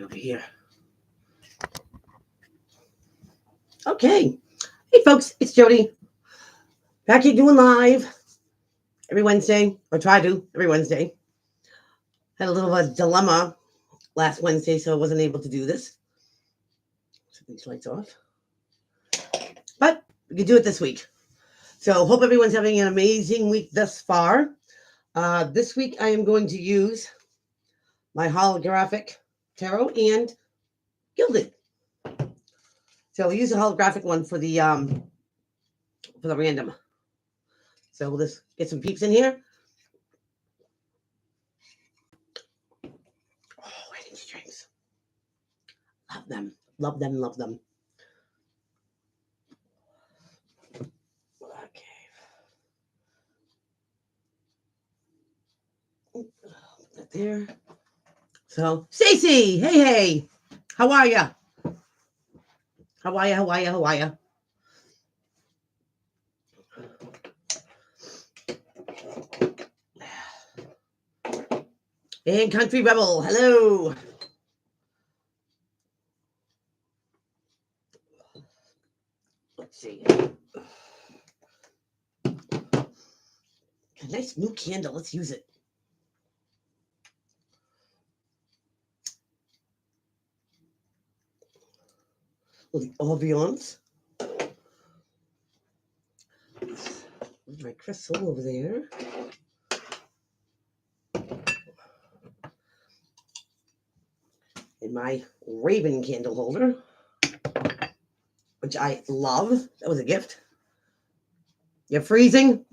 right over here. Okay. Hey, folks, it's Jody. Back here doing live every Wednesday, or try to every Wednesday. Had a little of a dilemma last Wednesday, so I wasn't able to do this. Set these lights off. But we can do it this week. So hope everyone's having an amazing week thus far. This week I am going to use my holographic tarot and gilded. So we'll use a holographic one for the random. So we'll just get some peeps in here. Oh, energy drinks. Love them. Love them. Love them. Okay. Put that there. So, Stacey, hey. How are ya? How are ya? And Country Rebel, hello. Let's see. A nice new candle. Let's use it. Well, the ambiance. My crystal over there. And my Raven candle holder, which I love. That was a gift. You're freezing?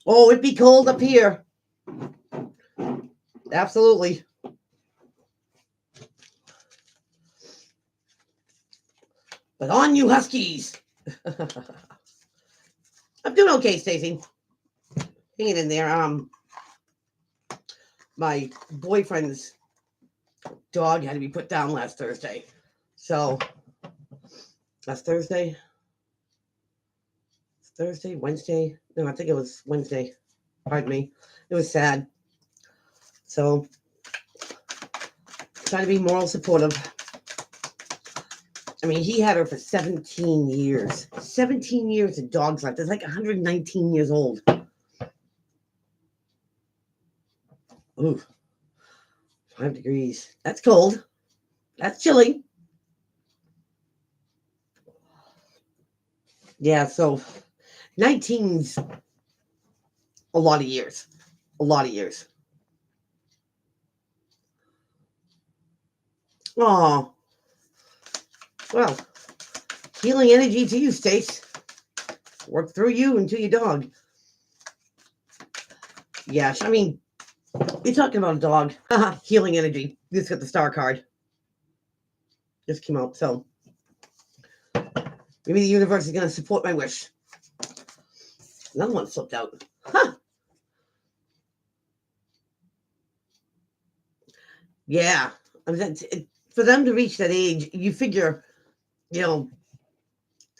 Oh, it'd be cold up here. Absolutely. But on you, Huskies. I'm doing okay, Stacey. Hanging in there. My boyfriend's dog had to be put down last Thursday. So, last Thursday? Wednesday? No, I think it was Wednesday. Pardon me. It was sad. So, trying to be moral supportive. I mean, he had her for 17 years. 17 years of dog's life. That's like 119 years old. Ooh. 5 degrees. That's cold. That's chilly. Yeah, so 19's a lot of years. A lot of years. Oh. Well, healing energy to you, Stace. Work through you and to your dog. Yeah, I mean, you're talking about a dog. Healing energy. Just got the star card. Just came out, so maybe the universe is going to support my wish. Another one slipped out. Huh. Yeah. I mean, for them to reach that age, you figure,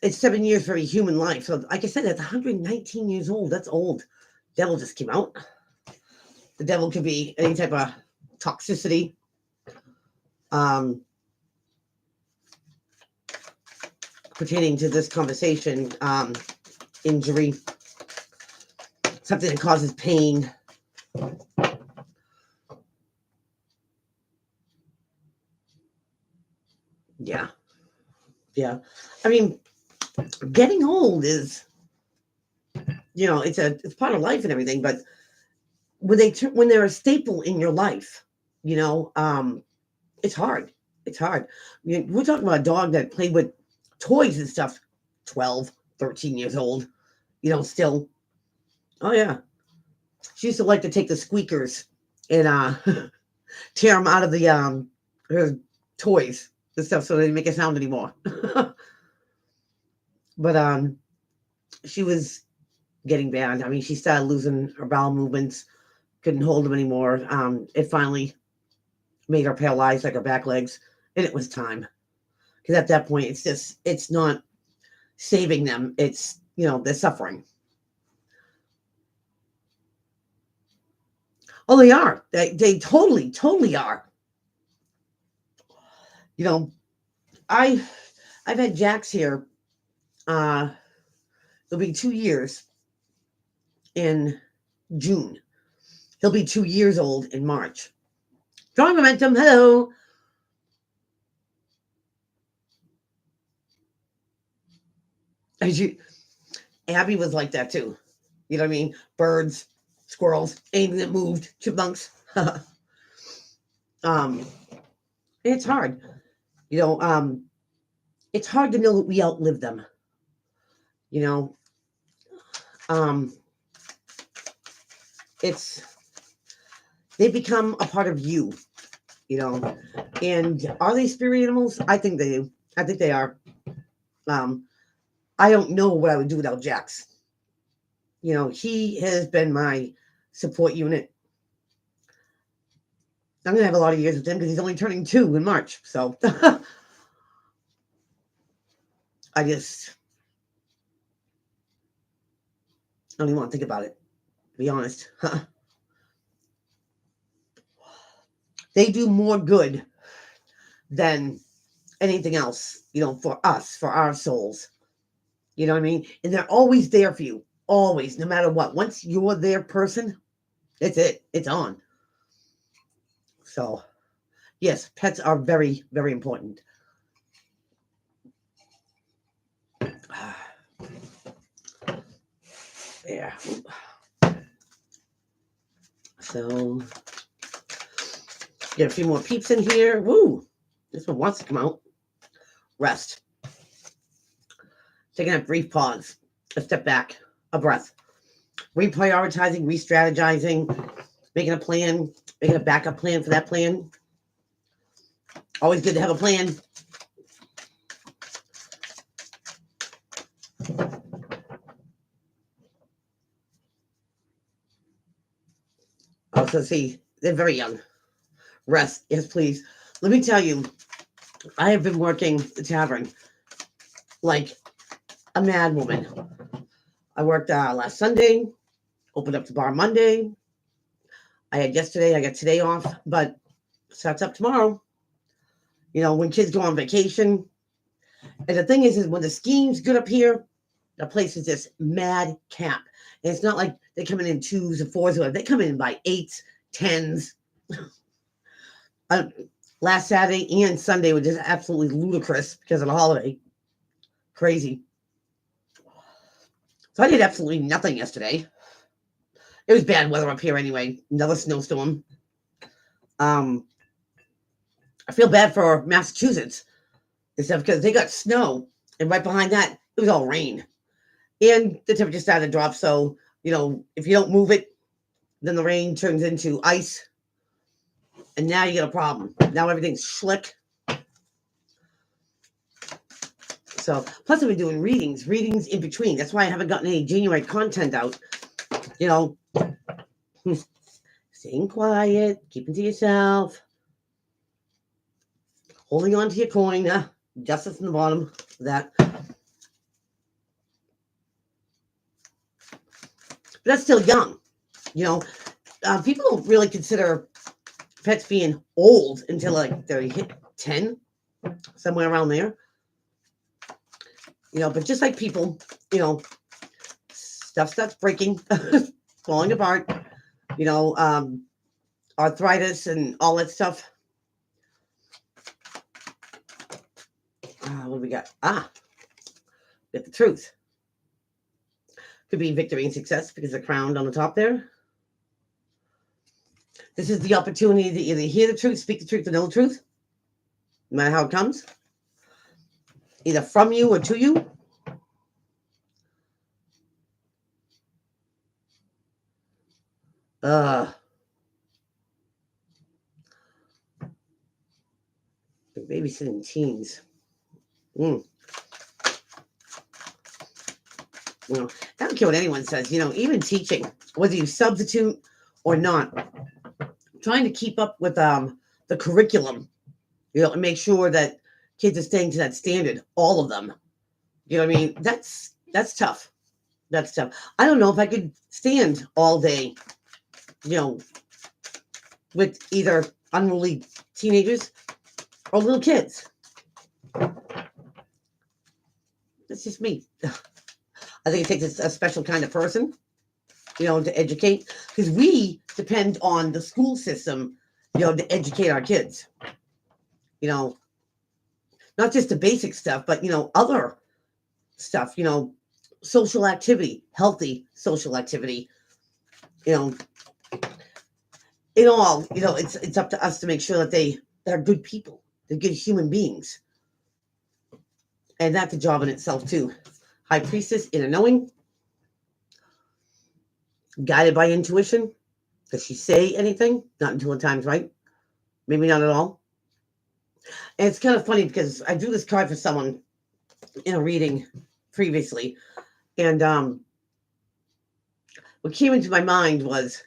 it's 7 years for a human life. So, like I said, that's 119 years old. That's old. Devil just came out. The devil could be any type of toxicity. Pertaining to this conversation, injury, something that causes pain. Yeah. I mean, getting old is, it's part of life and everything, but when they're a staple in your life, it's hard. It's hard. We're talking about a dog that played with toys and stuff, 12, 13 years old, still. Oh, yeah. She used to like to take the squeakers and tear them out of the her toys and stuff so they didn't make a sound anymore. But she was getting bad. I mean, she started losing her bowel movements, couldn't hold them anymore. It finally made her paralyzed, like her back legs, and it was time. Because at that point, it's not saving them. It's, they're suffering. Oh, they are. They totally are. You know, I've had Jax here. It'll be 2 years in June. He'll be 2 years old in March. Drawing momentum. Hello. As you, Abby was like that too. You know what I mean? Birds, squirrels, anything that moved, chipmunks. It's hard. You know, it's hard to know that we outlive them. You know, um, it's they become a part of you. You know, and are they spirit animals? I think they do. I think they are. Um, I don't know what I would do without Jax. You know, he has been my support unit. I'm gonna have a lot of years with him because he's only turning 2 in March. So I just don't even want to think about it. To be honest, they do more good than anything else. You know, for us, for our souls. You know what I mean? And they're always there for you, always, no matter what. Once you're their person, it's it. It's on. So, yes, pets are very, very important. Yeah. So, get a few more peeps in here. Woo! This one wants to come out. Rest. Taking a brief pause, a step back, a breath. Reprioritizing, re strategizing, making a plan, making a backup plan for that plan. Always good to have a plan. Also, see, they're very young. Rest, yes, please. Let me tell you, I have been working the tavern like a mad woman. I worked last Sunday, opened up the bar Monday. I had yesterday, I got today off, but starts up tomorrow. You know, when kids go on vacation. And the thing is when the skiing's good up here, the place is just mad camp. And it's not like they come in 2s or 4s, or they come in by 8s, 10s. Last Saturday and Sunday were just absolutely ludicrous because of the holiday. Crazy. So I did absolutely nothing yesterday. It was bad weather up here anyway. Another snowstorm. I feel bad for Massachusetts and stuff because they got snow, and right behind that, it was all rain. And the temperature started to drop. So, you know, if you don't move it, then the rain turns into ice. And now you get a problem. Now everything's slick. So, plus I've been doing readings in between. That's why I haven't gotten any January content out. You know, staying quiet, keeping to yourself, holding on to your coin. Justice in the bottom of that. But that's still young. You know, people don't really consider pets being old until like they hit 10, somewhere around there. You know, but just like people, you know, stuff starts breaking, falling apart, you know, arthritis and all that stuff. What do we got? Get the truth. Could be victory and success because the crown on the top there. This is the opportunity to either hear the truth, speak the truth, or know the truth, no matter how it comes, either from you or to you. Babysitting teens. You know, I don't care what anyone says, you know, even teaching, whether you substitute or not, trying to keep up with the curriculum, you know, and make sure that kids are staying to that standard, all of them. You know what I mean? That's tough. That's tough. I don't know if I could stand all day, you know, with either unruly teenagers or little kids. That's just me. I think it takes a special kind of person, to educate, because we depend on the school system, to educate our kids. Not just the basic stuff, but other stuff. Social activity, healthy social activity. In all, it's up to us to make sure that they're good people, they're good human beings, and that's a job in itself too. High priestess, inner knowing, guided by intuition. Does she say anything? Not until the time's right. Maybe not at all. And it's kind of funny because I drew this card for someone in a reading previously, and what came into my mind was,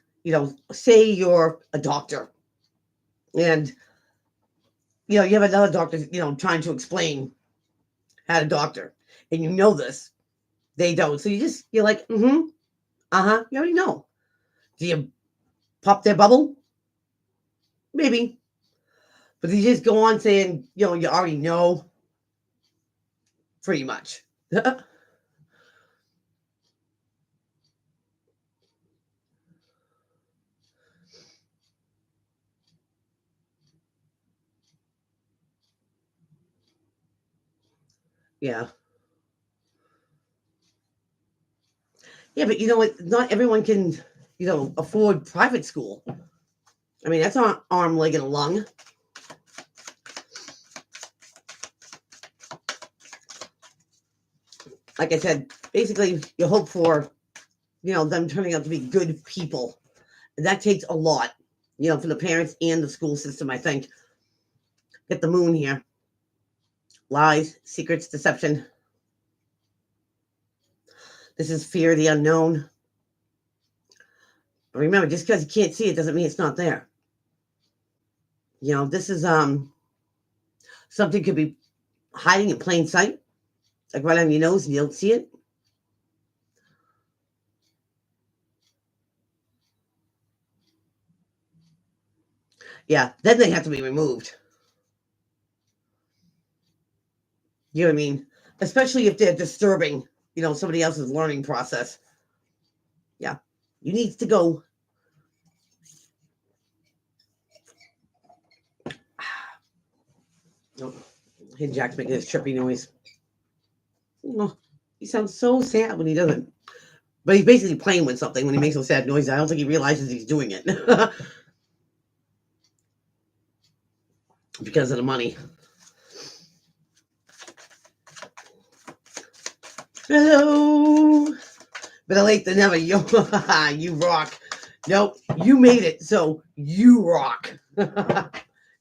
say you're a doctor, and you have another doctor, trying to explain how to doctor, and this, they don't. So you're like, you already know. Do you pop their bubble? Maybe. But you just go on saying, you already know, pretty much. Yeah. Yeah, but you know what? Not everyone can, afford private school. I mean, that's not arm, leg, and a lung. Like I said, basically, you hope for, them turning out to be good people. And that takes a lot, for the parents and the school system, I think. Get the moon here. Lies, secrets, deception. This is fear of the unknown. But remember, just because you can't see it doesn't mean it's not there. This is something could be hiding in plain sight, like right on your nose, and you don't see it. Yeah, then they have to be removed. You know what I mean? Especially if they're disturbing, somebody else's learning process. Yeah, you need to go. Oh, hey, Jack's making this trippy noise. Oh, he sounds so sad when he doesn't. But he's basically playing with something when he makes those sad noises. I don't think he realizes he's doing it. Because of the money. Hello. Better late than never. You rock. Nope, you made it, so you rock. And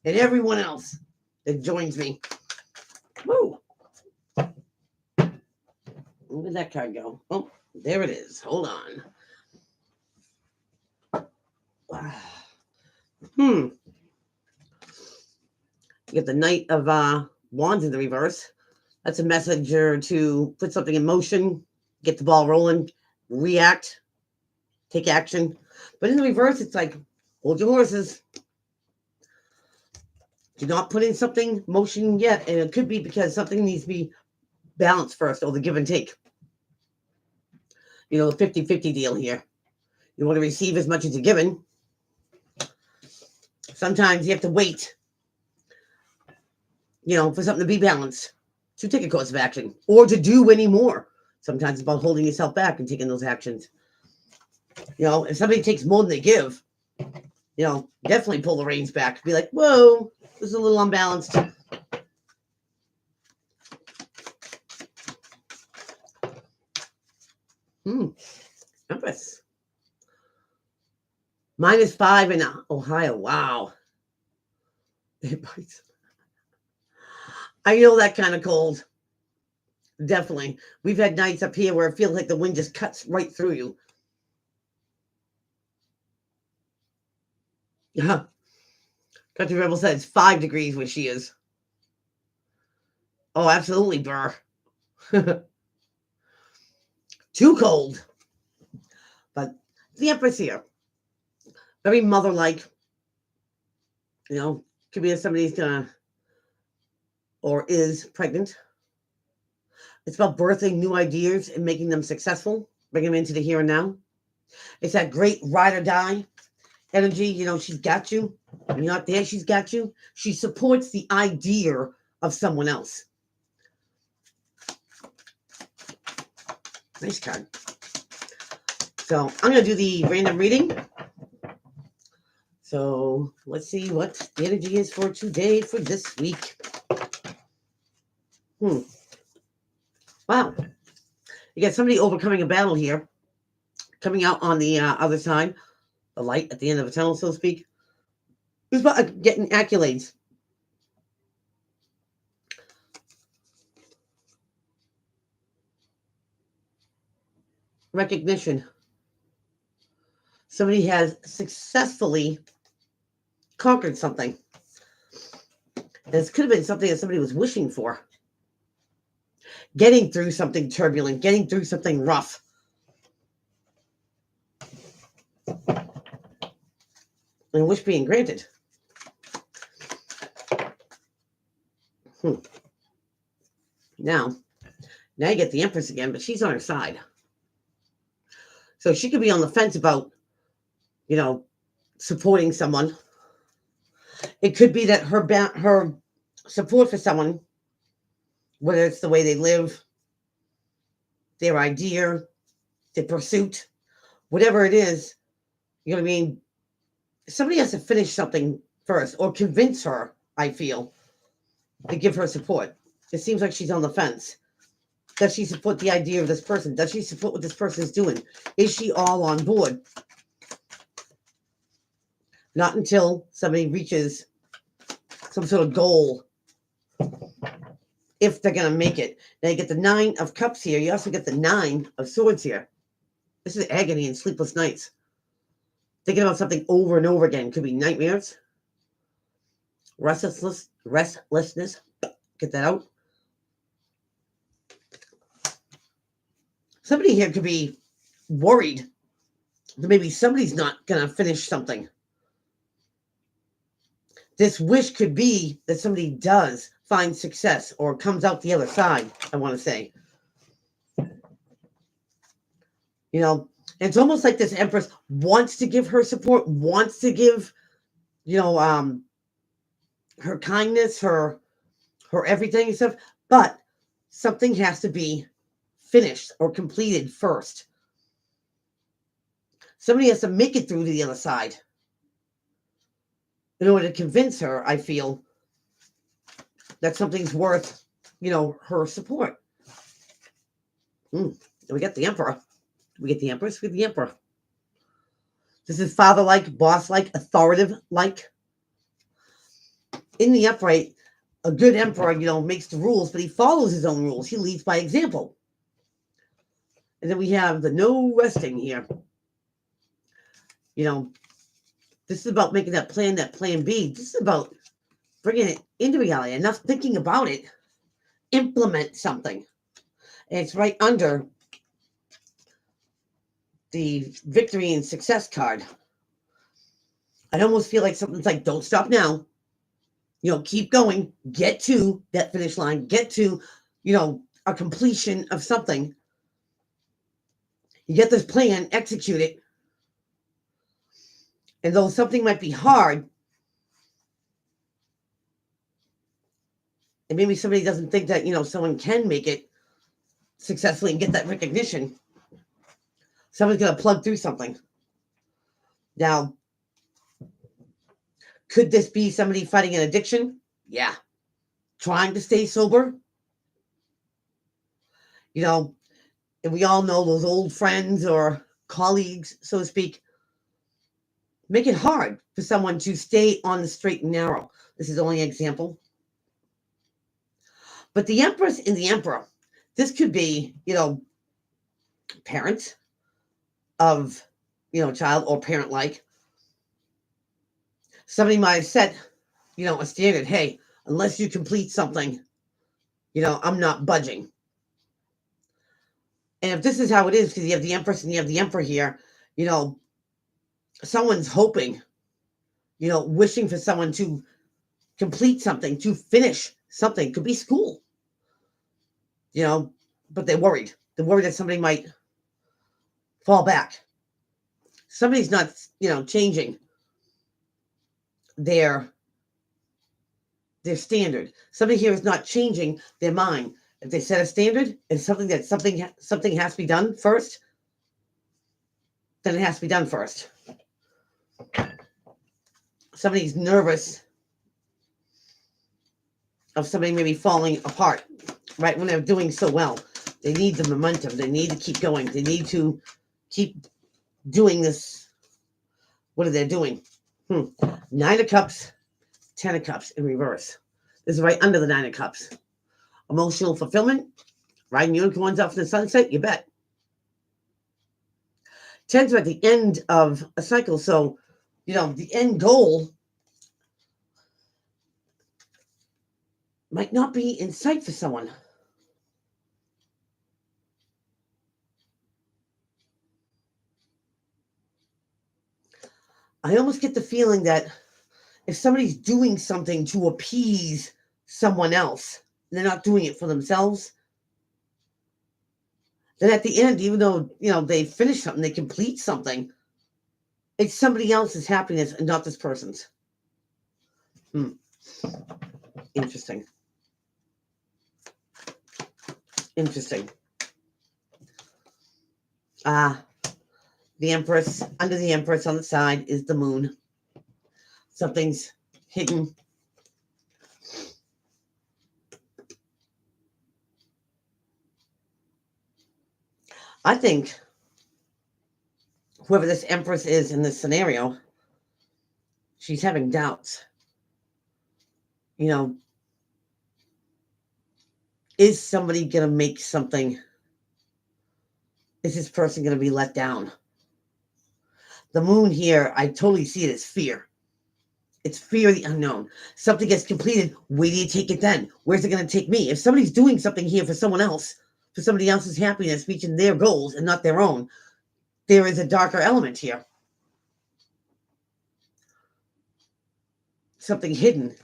everyone else that joins me. Woo. Where did that card go? Oh, there it is. Hold on. You get the Knight of Wands in the reverse. That's a messenger to put something in motion, get the ball rolling, react, take action. But in the reverse, it's like, hold your horses. Do not put in something motion yet. And it could be because something needs to be balanced first, or the give and take. The 50-50 deal here. You want to receive as much as you're given. Sometimes you have to wait, for something to be balanced, to take a course of action, or to do any more. Sometimes it's about holding yourself back and taking those actions. If somebody takes more than they give, definitely pull the reins back. Be like, whoa, this is a little unbalanced. Empress. -5 in Ohio. Wow. I know that kind of cold. Definitely. We've had nights up here where it feels like the wind just cuts right through you. Yeah. Country Rebel said it's 5 degrees where she is. Oh, absolutely, Burr. Too cold. But the Empress here. Very mother-like. Could be somebody's gonna or is pregnant. It's about birthing new ideas and making them successful, bringing them into the here and now. It's that great ride or die energy. She's got you. You're not there, she's got you. She supports the idea of someone else. Nice card. So I'm going to do the random reading. So let's see what the energy is for today, for this week. Wow. You got somebody overcoming a battle here, coming out on the other side, the light at the end of the tunnel, so to speak. Who's about getting accolades? Recognition. Somebody has successfully conquered something. This could have been something that somebody was wishing for. Getting through something turbulent, getting through something rough. And wish being granted. Now you get the Empress again, but she's on her side. So she could be on the fence about, supporting someone. It could be that her support for someone, whether it's the way they live, their idea, their pursuit, whatever it is, you know what I mean? Somebody has to finish something first or convince her, I feel, to give her support. It seems like she's on the fence. Does she support the idea of this person? Does she support what this person is doing? Is she all on board? Not until somebody reaches some sort of goal, if they're going to make it. Now you get the 9 of Cups here. You also get the 9 of Swords here. This is agony and sleepless nights. Thinking about something over and over again. Could be nightmares. Restlessness. Get that out. Somebody here could be worried that maybe somebody's not going to finish something. This wish could be that somebody does find success or comes out the other side, I want to say. It's almost like this Empress wants to give her support, wants to give, her kindness, her everything and stuff, but something has to be finished or completed first. Somebody has to make it through to the other side in order to convince her, I feel, that something's worth, her support. We got the Emperor. We get the Empress. We get the Emperor. This is father-like, boss-like, authoritative-like. In the upright, a good emperor, makes the rules, but he follows his own rules. He leads by example. And then we have the no resting here. This is about making that plan B. This is about bringing it into reality. Enough thinking about it. Implement something. And it's right under the victory and success card. I almost feel like something's like, don't stop now. Keep going. Get to that finish line. Get to, a completion of something. You get this plan, execute it. And though something might be hard, and maybe somebody doesn't think that, someone can make it successfully and get that recognition, someone's going to plug through something. Now, could this be somebody fighting an addiction? Yeah. Trying to stay sober? And we all know those old friends or colleagues, so to speak, make it hard for someone to stay on the straight and narrow. This is only an example. But the Empress and the Emperor, this could be, parents of, child or parent-like. Somebody might have set, a standard. Hey, unless you complete something, I'm not budging. And if this is how it is, because you have the Empress and you have the Emperor here, someone's hoping, wishing for someone to complete something, to finish something. Could be school, you know, but they're worried. They're worried that somebody might fall back. Somebody's not, changing their standard. Somebody here is not changing their mind. If they set a standard and something has to be done first, then it has to be done first. Somebody's nervous of somebody maybe falling apart, right? When they're doing so well, they need the momentum. They need to keep going. They need to keep doing this. What are they doing? 9 of Cups, 10 of Cups in reverse. This is right under the 9 of Cups. Emotional fulfillment, riding unicorns off in the sunset, you bet. 10s are at the end of a cycle, so, the end goal might not be in sight for someone. I almost get the feeling that if somebody's doing something to appease someone else, they're not doing it for themselves, then at the end, even though, they finish something, they complete something, it's somebody else's happiness and not this person's. Interesting. The Empress, under the Empress on the side is the Moon. Something's hidden. I think whoever this Empress is in this scenario, she's having doubts. Is somebody going to make something? Is this person going to be let down? The Moon here, I totally see it as fear. It's fear of the unknown. Something gets completed. Where do you take it then? Where's it going to take me? If somebody's doing something here for someone else, for somebody else's happiness, reaching their goals and not their own, there is a darker element here. Something hidden.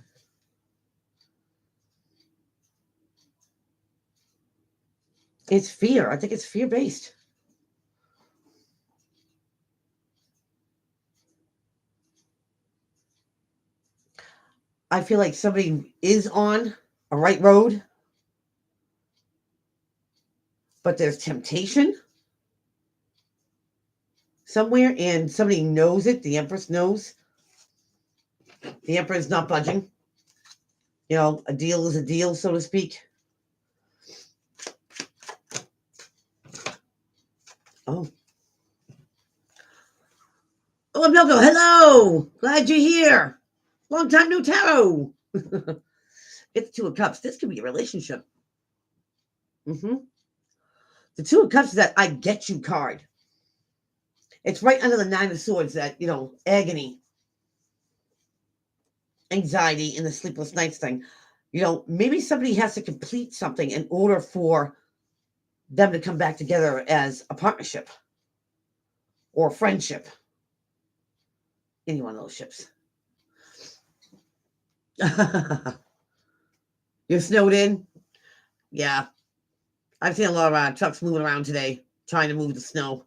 It's fear. I think it's fear-based. I feel like somebody is on a right road, but there's temptation somewhere, and somebody knows it. The Empress knows. The Emperor is not budging. A deal is a deal, so to speak. Oh, Milko, hello. Glad you're here. Long time no tarot. It's 2 of Cups. This could be a relationship. The 2 of Cups is that I get you card. It's right under the 9 of Swords, that, agony, anxiety, and the sleepless nights thing. Maybe somebody has to complete something in order for them to come back together as a partnership or a friendship. Any one of those ships. You're snowed in? Yeah. I've seen a lot of trucks moving around today, trying to move the snow.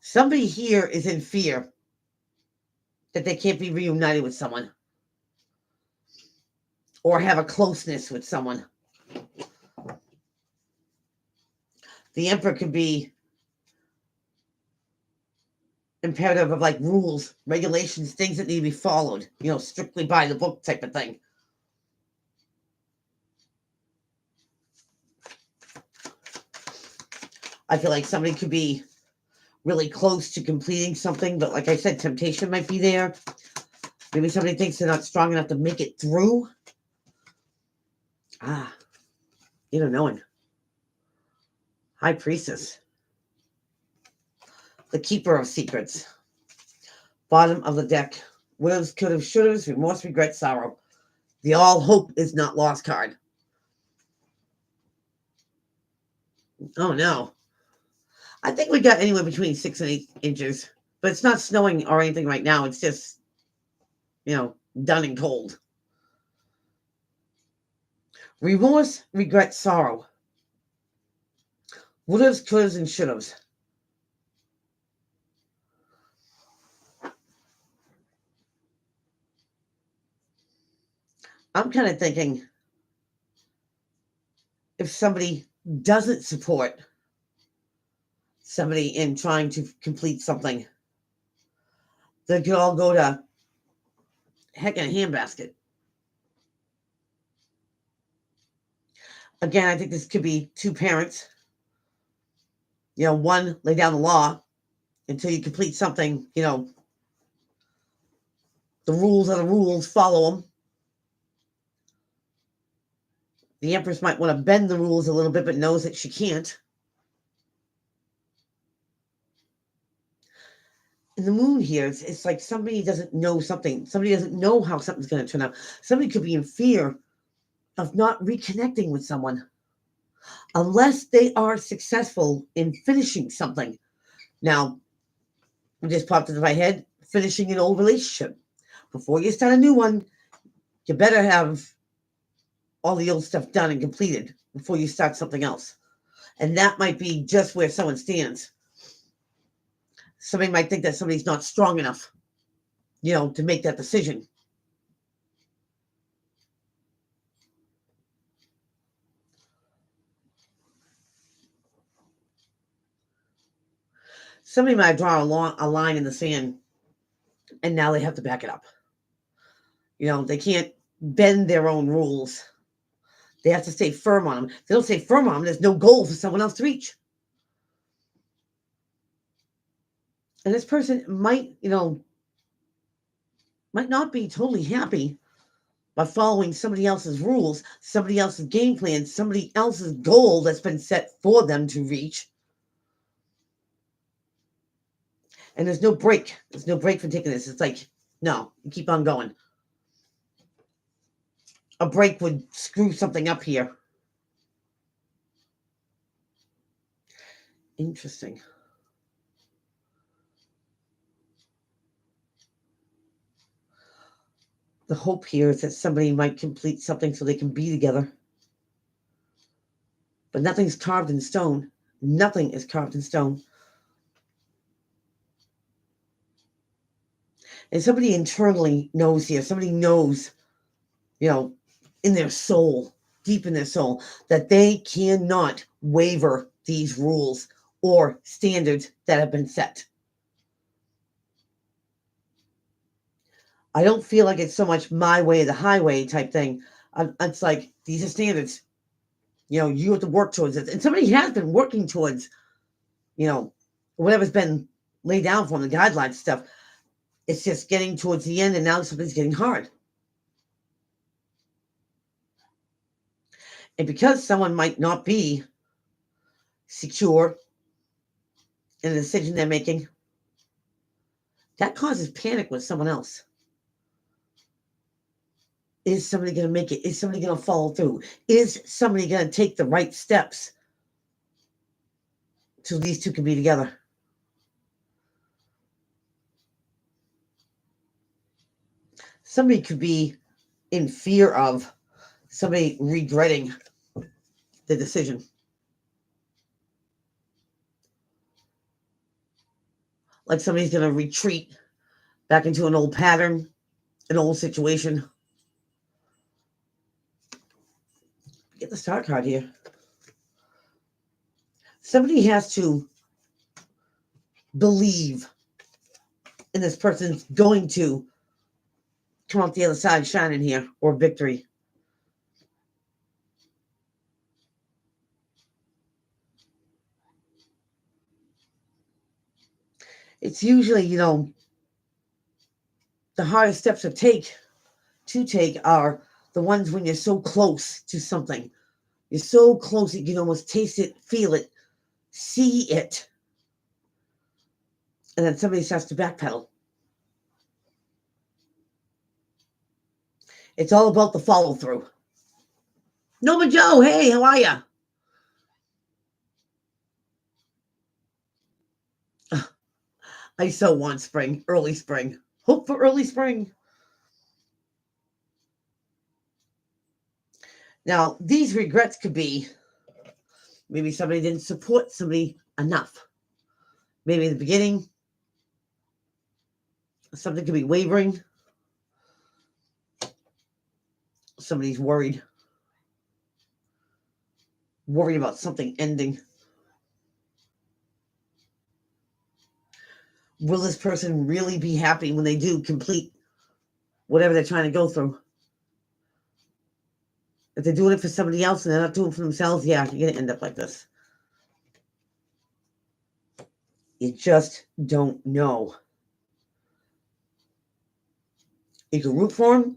Somebody here is in fear that they can't be reunited with someone or have a closeness with someone. The Emperor could be imperative of like rules, regulations, things that need to be followed, strictly by the book type of thing. I feel like somebody could be really close to completing something, but like I said, temptation might be there. Maybe somebody thinks they're not strong enough to make it through. You don't know him. High Priestess. The Keeper of Secrets. Bottom of the deck. Would've, could've, should've, remorse, regret, sorrow. The all hope is not lost card. Oh no. I think we got anywhere between 6 and 8 inches, but it's not snowing or anything right now. It's just, done and cold. Remorse, regret, sorrow. Would'ves, could'ves, and should'ves. I'm kind of thinking if somebody doesn't support somebody in trying to complete something, they could all go to heck in a handbasket. Again, I think this could be two parents. One lay down the law until you complete something, the rules are the rules, follow them. The Empress might want to bend the rules a little bit, but knows that she can't. And the moon here, it's like somebody doesn't know something. Somebody doesn't know how something's going to turn out. Somebody could be in fear of not reconnecting with someone unless they are successful in finishing something. Now, it just popped into my head, finishing an old relationship. Before you start a new one, you better have all the old stuff done and completed before you start something else. And that might be just where someone stands. Somebody might think that somebody's not strong enough, to make that decision. Somebody might draw a line in the sand, and now they have to back it up. They can't bend their own rules. They have to stay firm on them. If they don't stay firm on them, there's no goal for someone else to reach. And this person might not be totally happy by following somebody else's rules, somebody else's game plan, somebody else's goal that's been set for them to reach. And there's no break. There's no break for taking this. It's like, no, you keep on going. A break would screw something up here. Interesting. The hope here is that somebody might complete something so they can be together. But nothing's carved in stone. Nothing is carved in stone. And somebody internally knows here. Somebody knows, in their soul, deep in their soul, that they cannot waver these rules or standards that have been set. I don't feel like it's so much my way or the highway type thing. It's like, these are standards. You have to work towards it. And somebody has been working towards, whatever's been laid down for them, the guidelines stuff. It's just getting towards the end, and now something's getting hard. And because someone might not be secure in the decision they're making, that causes panic with someone else. Is somebody going to make it? Is somebody going to follow through? Is somebody going to take the right steps so these two can be together? Somebody could be in fear of somebody regretting the decision. Like somebody's going to retreat back into an old pattern, an old situation. Get the Star card here. Somebody has to believe in this person's going to come out the other side shining here, or victory. It's usually, the hardest steps to take are the ones when you're so close to something. You're so close that you can almost taste it, feel it, see it. And then somebody has to backpedal. It's all about the follow through. Nova Joe, hey, how are you? I so want spring, early spring. Hope for early spring. Now, these regrets could be maybe somebody didn't support somebody enough. Maybe in the beginning, something could be wavering. Somebody's worried about something ending. Will this person really be happy when they do complete whatever they're trying to go through? If they're doing it for somebody else and they're not doing it for themselves, yeah, you're going to end up like this. You just don't know. You can root for them,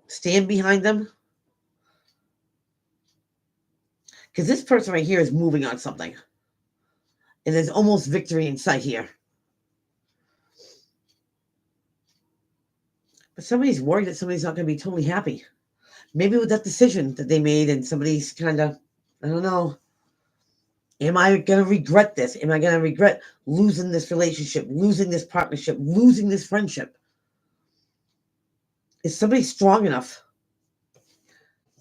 stand behind them. Because this person right here is moving on something. And there's almost victory in sight here. But somebody's worried that somebody's not going to be totally happy. Maybe with that decision that they made and somebody's kind of, I don't know. Am I going to regret this? Am I going to regret losing this relationship, losing this partnership, losing this friendship? Is somebody strong enough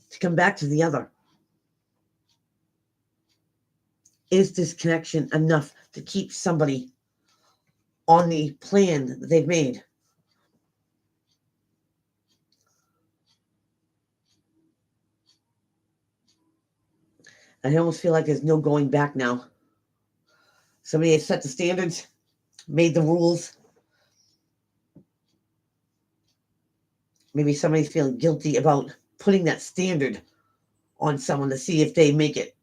to come back to the other? Is this connection enough to keep somebody on the plan that they've made? I almost feel like there's no going back now. Somebody has set the standards, made the rules. Maybe somebody's feeling guilty about putting that standard on someone to see if they make it.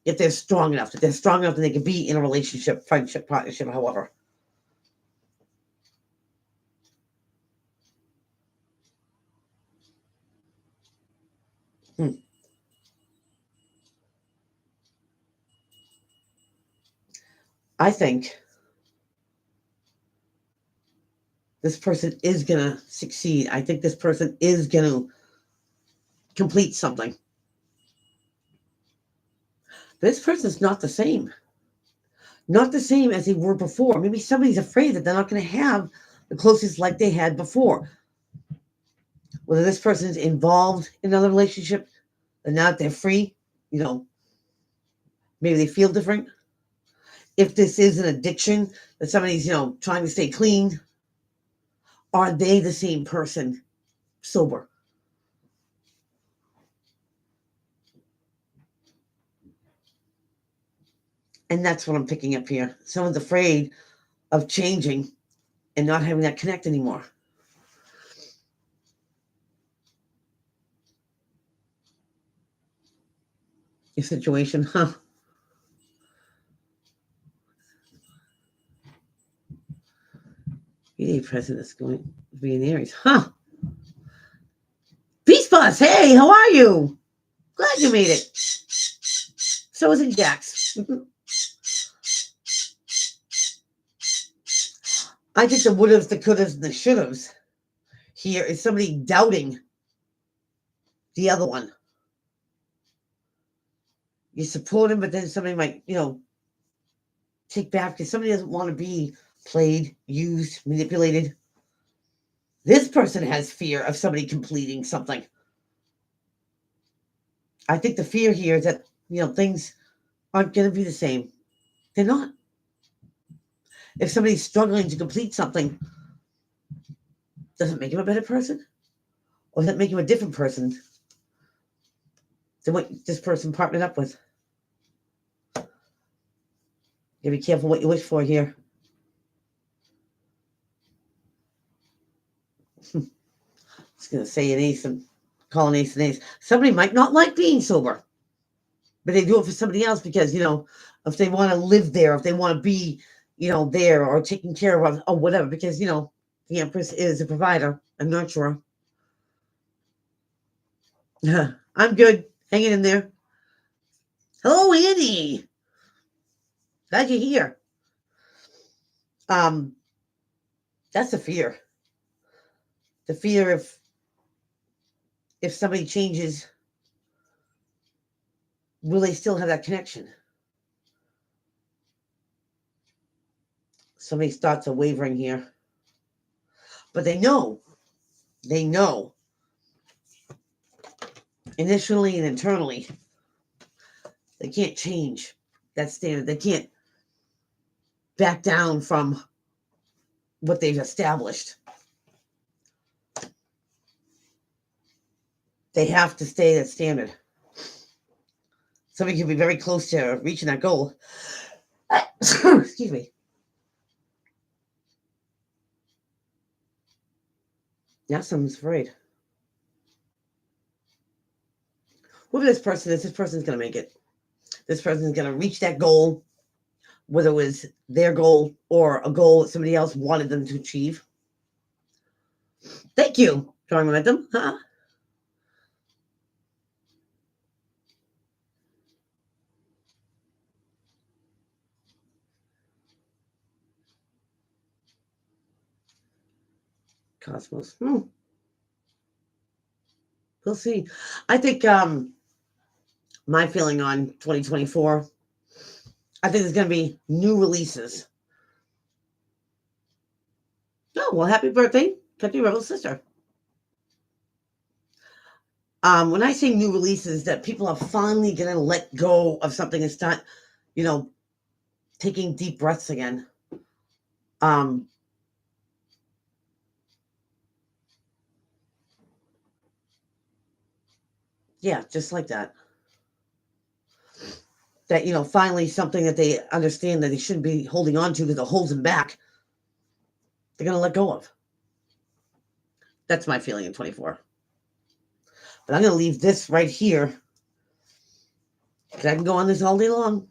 If they're strong enough, that they can be in a relationship, friendship, partnership, however. I think this person is going to succeed. I think this person is going to complete something. This person's not the same. Not the same as they were before. Maybe somebody's afraid that they're not going to have the closest like they had before. Whether this person's involved in another relationship, and now that they're free, maybe they feel different. If this is an addiction that somebody's, trying to stay clean, are they the same person sober? And that's what I'm picking up here. Someone's afraid of changing and not having that connect anymore. Your situation, huh? The president is going to be in Aries, huh? Peace Bus, hey, how are you? Glad you made it. So is it Jax. I think the would-haves, the could-haves, and the should-haves here is somebody doubting the other one. You support him, but then somebody might, take back because somebody doesn't want to be played, used, manipulated. This person has fear of somebody completing something. I think the fear here is that, things aren't going to be the same. They're not. If somebody's struggling to complete something, does it make him a better person? Or does it make him a different person than what this person partnered up with? You gotta be careful what you wish for here. I was going to say an ace and call an ace and ace. Somebody might not like being sober, but they do it for somebody else because, if they want to live there, if they want to be, there or taken care of or whatever, because, the Empress is a provider, a nurturer. I'm good. Hanging in there. Hello, Annie. Glad you're here. That's a fear. The fear if somebody changes, will they still have that connection? Somebody's thoughts are wavering here. But they know initially and internally. They can't change that standard. They can't back down from what they've established. They have to stay that standard. Somebody can be very close to reaching that goal. Excuse me. Now someone's afraid. Whoever this person is, this person's going to make it. This person's going to reach that goal, whether it was their goal or a goal that somebody else wanted them to achieve. Thank you, drawing momentum. Huh? Cosmos. We'll see. I think my feeling on 2024, I think there's going to be new releases. Oh, well, happy birthday, Country Rebel Sister. When I say new releases, that people are finally going to let go of something and start, taking deep breaths again. Yeah, just like that. That, finally something that they understand that they shouldn't be holding on to because it holds them back. They're going to let go of. That's my feeling in 24. But I'm going to leave this right here because I can go on this all day long.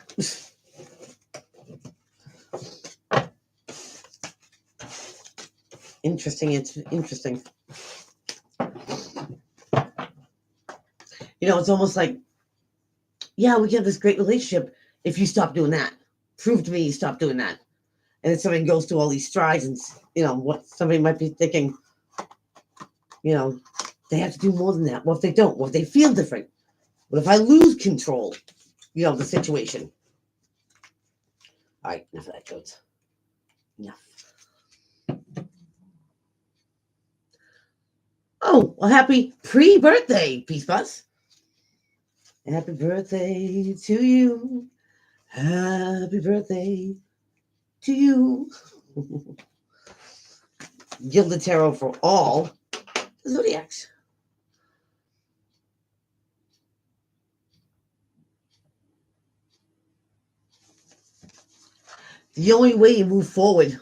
Interesting. It's interesting. It's almost like, yeah, we can have this great relationship if you stop doing that. Prove to me you stop doing that. And then somebody goes through all these strides and, what somebody might be thinking, they have to do more than that. What if they don't? What if they feel different? What if I lose control, the situation? All right, enough of that, Jones. Enough. Oh, well, happy pre-birthday, Peace Bus. Happy birthday to you. Happy birthday to you. Gilded Tarot for all Zodiacs. The only way you move forward,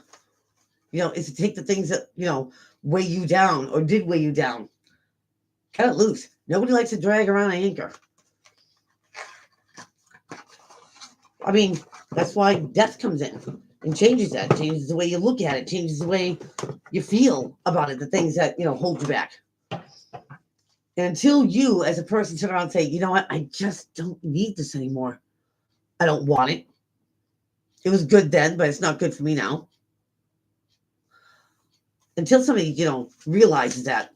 is to take the things that, weigh you down or did weigh you down. Cut it loose. Nobody likes to drag around an anchor. I mean, that's why death comes in and changes that, changes the way you look at it, changes the way you feel about it, the things that, hold you back. And until you, as a person, turn around and say, you know what, I just don't need this anymore. I don't want it. It was good then, but it's not good for me now. Until somebody, realizes that.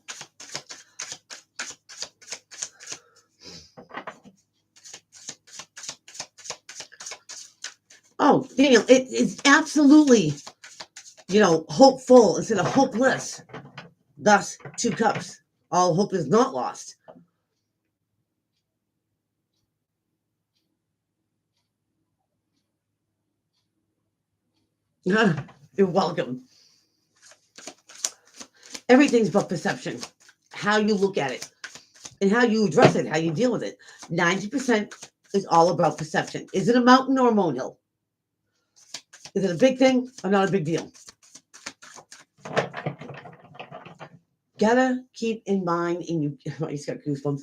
Oh, Daniel, it is absolutely, hopeful instead of hopeless. Thus, 2 cups. All hope is not lost. You're welcome. Everything's about perception, how you look at it, and how you address it, how you deal with it. 90% is all about perception. Is it a mountain or a molehill? Is it a big thing or not a big deal? Gotta keep in mind, and you just got goosebumps.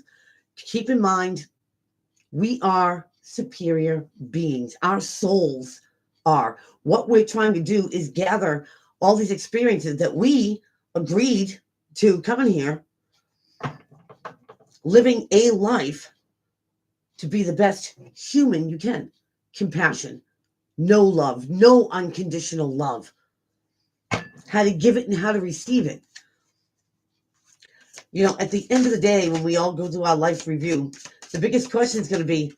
Keep in mind, we are superior beings. Our souls are. What we're trying to do is gather all these experiences that we agreed to come in here, living a life to be the best human you can. Compassion, no love, no unconditional love. How to give it and how to receive it. At the end of the day, when we all go through our life review, the biggest question is going to be,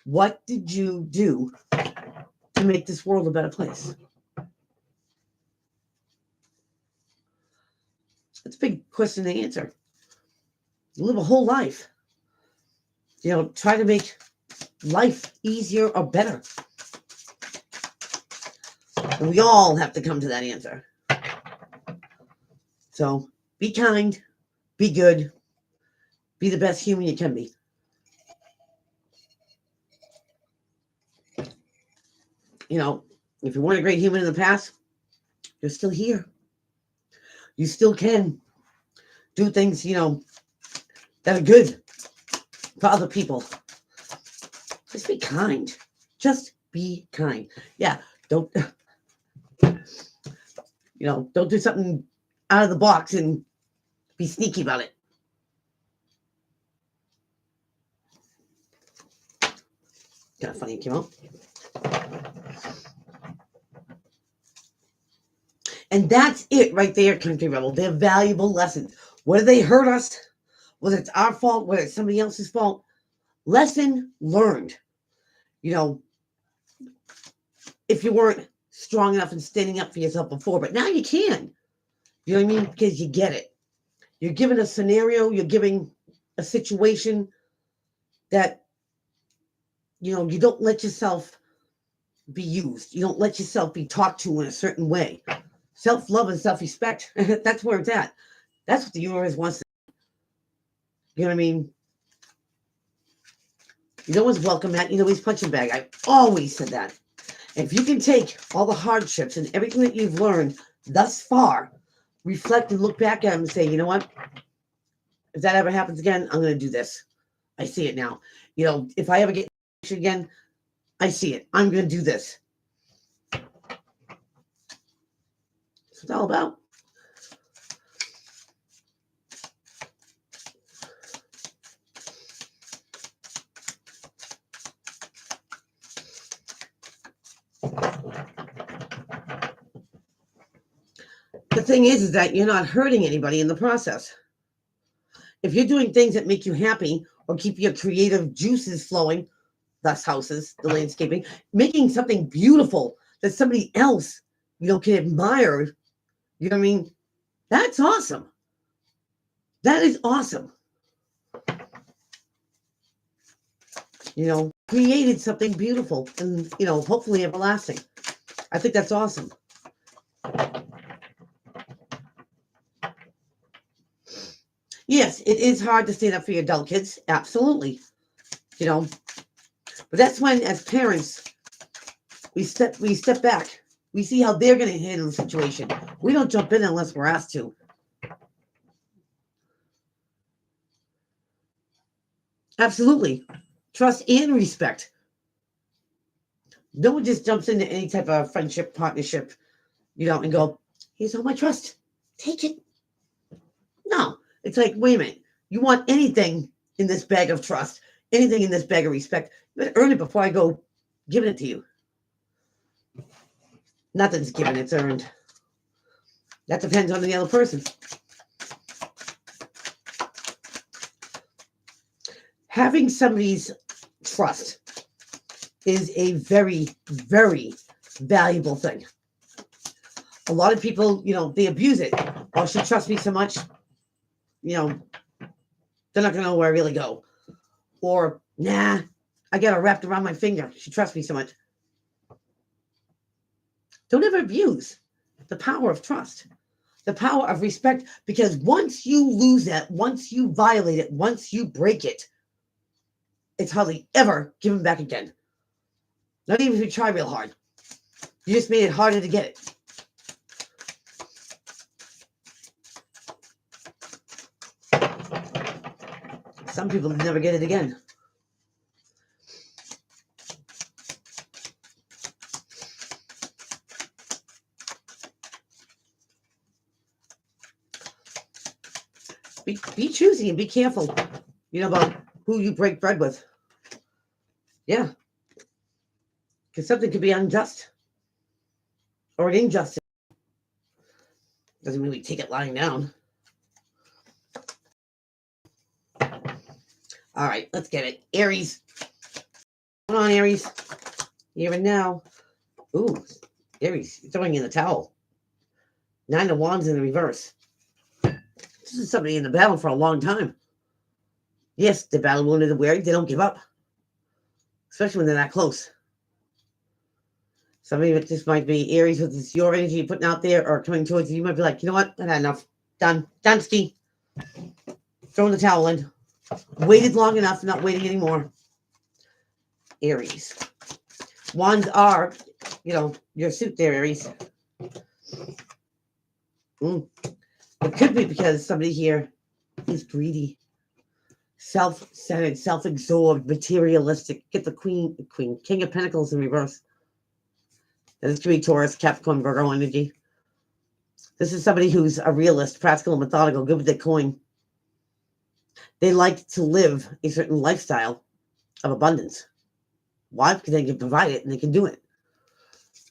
what did you do to make this world a better place? That's a big question to answer. You live a whole life. try to make life easier or better. And we all have to come to that answer. So be kind, be good, be the best human you can be. If you weren't a great human in the past, you're still here. You still can do things, that are good for other people. Just be kind. Just be kind. Yeah, don't don't do something out of the box and be sneaky about it. Kind of funny it came out. And that's it right there, Country Rebel. They're valuable lessons. Whether they hurt us, whether it's our fault, whether it's somebody else's fault, lesson learned. If you weren't strong enough and standing up for yourself before, but now you can. You know what I mean? Because you get it. You're given a scenario, you're giving a situation that, you don't let yourself be used. You don't let yourself be talked to in a certain way. Self-love and self-respect, that's where it's at. That's what the universe wants to. You know what I mean? You know what's welcome at? He's punching bag. I've always said that. If you can take all the hardships and everything that you've learned thus far, reflect and look back at them and say, you know what? If that ever happens again, I'm going to do this. I see it now. If I ever get again, I see it. I'm going to do this. That's what it's all about. The thing is that you're not hurting anybody in the process. If you're doing things that make you happy or keep your creative juices flowing, thus houses, the landscaping, making something beautiful that somebody else, can admire, you know what I mean? That's awesome. That is awesome. Created something beautiful and, hopefully everlasting. I think that's awesome. Yes, it is hard to stand up for your adult kids. Absolutely. But that's when, as parents, we step back. We see how they're going to handle the situation. We don't jump in unless we're asked to. Absolutely. Trust and respect. No one just jumps into any type of friendship, partnership, and go, here's all my trust. Take it. No. It's like, wait a minute. You want anything in this bag of trust, anything in this bag of respect, you better earn it before I go giving it to you. Nothing's given, it's earned. That depends on the other person. Having somebody's trust is a very, very valuable thing. A lot of people, they abuse it. Oh, she trusts me so much. They're not going to know where I really go. Or, nah, I got her wrapped around my finger. She trusts me so much. Don't ever abuse the power of trust, the power of respect, because once you lose that, once you violate it, once you break it, it's hardly ever given back again. Not even if you try real hard. You just made it harder to get it. Some people never get it again. Be choosy and be careful, about who you break bread with. Yeah. Because something could be unjust or an injustice. Doesn't mean we take it lying down. All right, let's get it. Aries. Come on, Aries. Here and now. Ooh, Aries, you're throwing in the towel. 9 of Wands in the reverse. This is somebody in the battle for a long time. Yes, they're battle wounded and weary. They don't give up, especially when they're that close. Some of it just might be Aries with this, your energy putting out there or coming towards you. You might be like, you know what? I had enough. Done. Done, ski. Throwing the towel in. Waited long enough, not waiting anymore. Aries. Wands are, your suit there, Aries. It could be because somebody here is greedy, self-centered, self-absorbed, materialistic. Get the Queen, King of Pentacles in reverse. This could be Taurus, Capricorn, Virgo energy. This is somebody who's a realist, practical, and methodical, good with their coin. They like to live a certain lifestyle of abundance. Why? Because they can provide it and they can do it.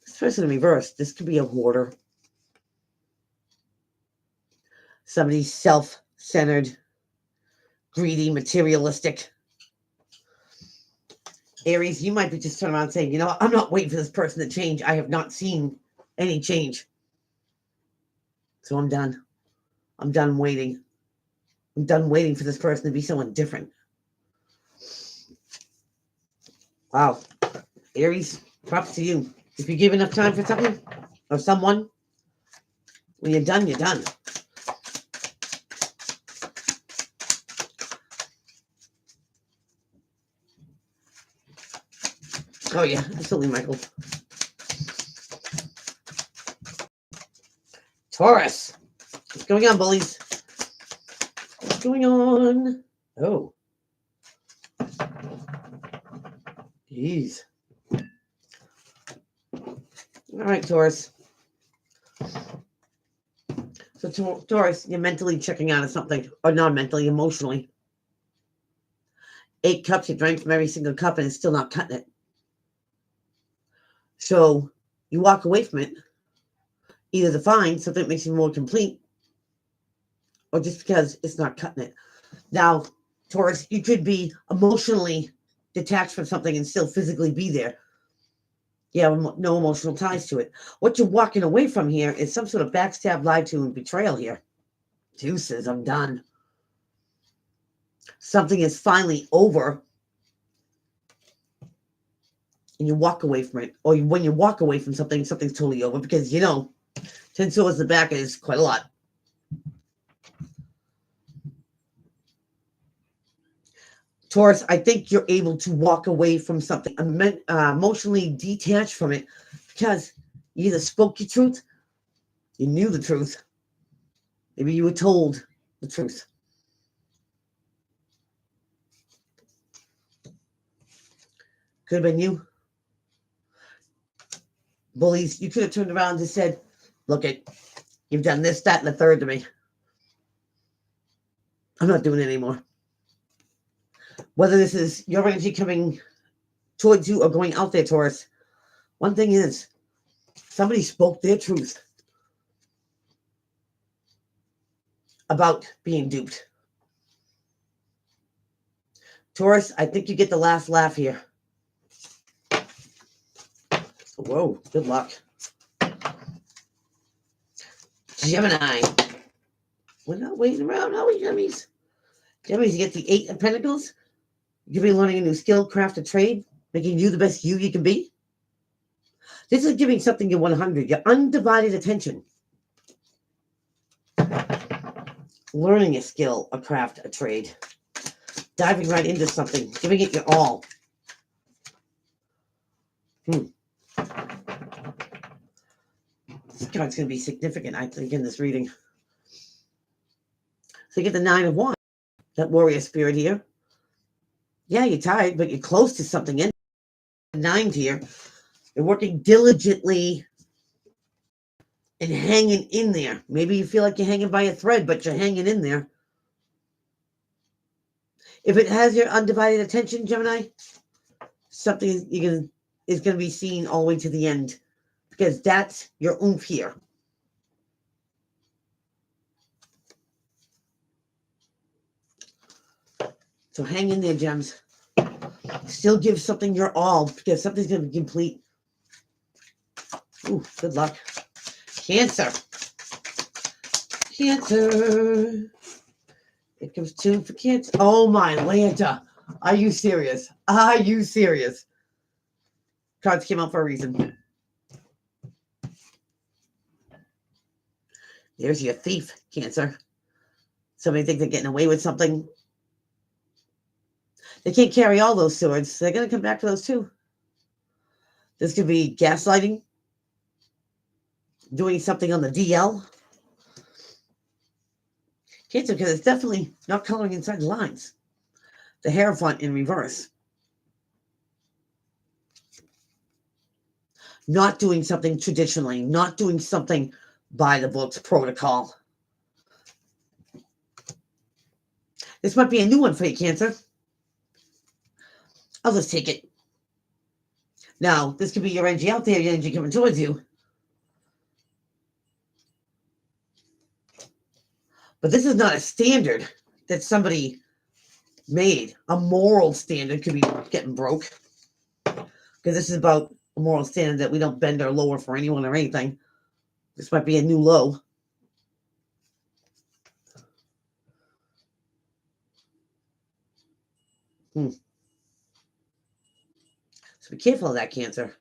This person in reverse, this could be a hoarder. Somebody self-centered, greedy, materialistic. Aries, you might be just turning around saying, I'm not waiting for this person to change. I have not seen any change. So I'm done. I'm done waiting. I'm done waiting for this person to be someone different. Wow. Aries, props to you. If you give enough time for something or someone, when you're done, you're done. Oh, yeah, absolutely, Michael. Taurus. What's going on, bullies? What's going on? Oh. Jeez. All right, Taurus. So, Taurus, you're mentally checking out of something, or not mentally, emotionally. 8 cups, you drank from every single cup, and it's still not cutting it. So, you walk away from it, either to find something that makes you more complete, or just because it's not cutting it. Now, Taurus, you could be emotionally detached from something and still physically be there. You have no emotional ties to it. What you're walking away from here is some sort of backstab, lie to, and betrayal here. Deuces, I'm done. Something is finally over, and you walk away from it. Or when you walk away from something, something's totally over because, 10 swords in the back is quite a lot. Taurus, I think you're able to walk away from something, emotionally detached from it, because you either spoke your truth, you knew the truth, maybe you were told the truth. Could have been you. Bullies, you could have turned around and said, look, you've done this, that, and the third to me. I'm not doing it anymore. Whether this is your energy coming towards you or going out there, Taurus, one thing is, somebody spoke their truth about being duped. Taurus, I think you get the last laugh here. Whoa, good luck. Gemini. We're not waiting around, are we, Gemmies? Gemmies, you get the 8 of Pentacles. You'll be learning a new skill, craft, a trade, making you the best you can be. This is giving something your 100, your undivided attention. Learning a skill, a craft, a trade. Diving right into something, giving it your all. This card's going to be significant, I think, in this reading. So you get the 9 of Wands, that warrior spirit here. Yeah, you're tired, but you're close to something. In 9 here, you're working diligently and hanging in there. Maybe you feel like you're hanging by a thread, but you're hanging in there. If it has your undivided attention, Gemini, something is going to be seen all the way to the end, because that's your oomph here. So hang in there, gems. Still give something your all, because something's going to be complete. Ooh, good luck. Cancer. Cancer. It comes 2 for Cancer. Oh my Lanta. Are you serious? Are you serious? Cards came out for a reason. There's your thief, Cancer. Somebody thinks they're getting away with something. They can't carry all those swords. So they're going to come back for those too. This could be gaslighting, doing something on the DL. Cancer, because it's definitely not coloring inside the lines. The Hierophant in reverse. Not doing something traditionally, not doing something by the books protocol. This might be a new one for you, Cancer. I'll just take it. Now, this could be your energy out there, your energy coming towards you. But this is not a standard that somebody made. A moral standard could be getting broke. Because this is about a moral standard that we don't bend or lower for anyone or anything. This might be a new low. So be careful of that, Cancer.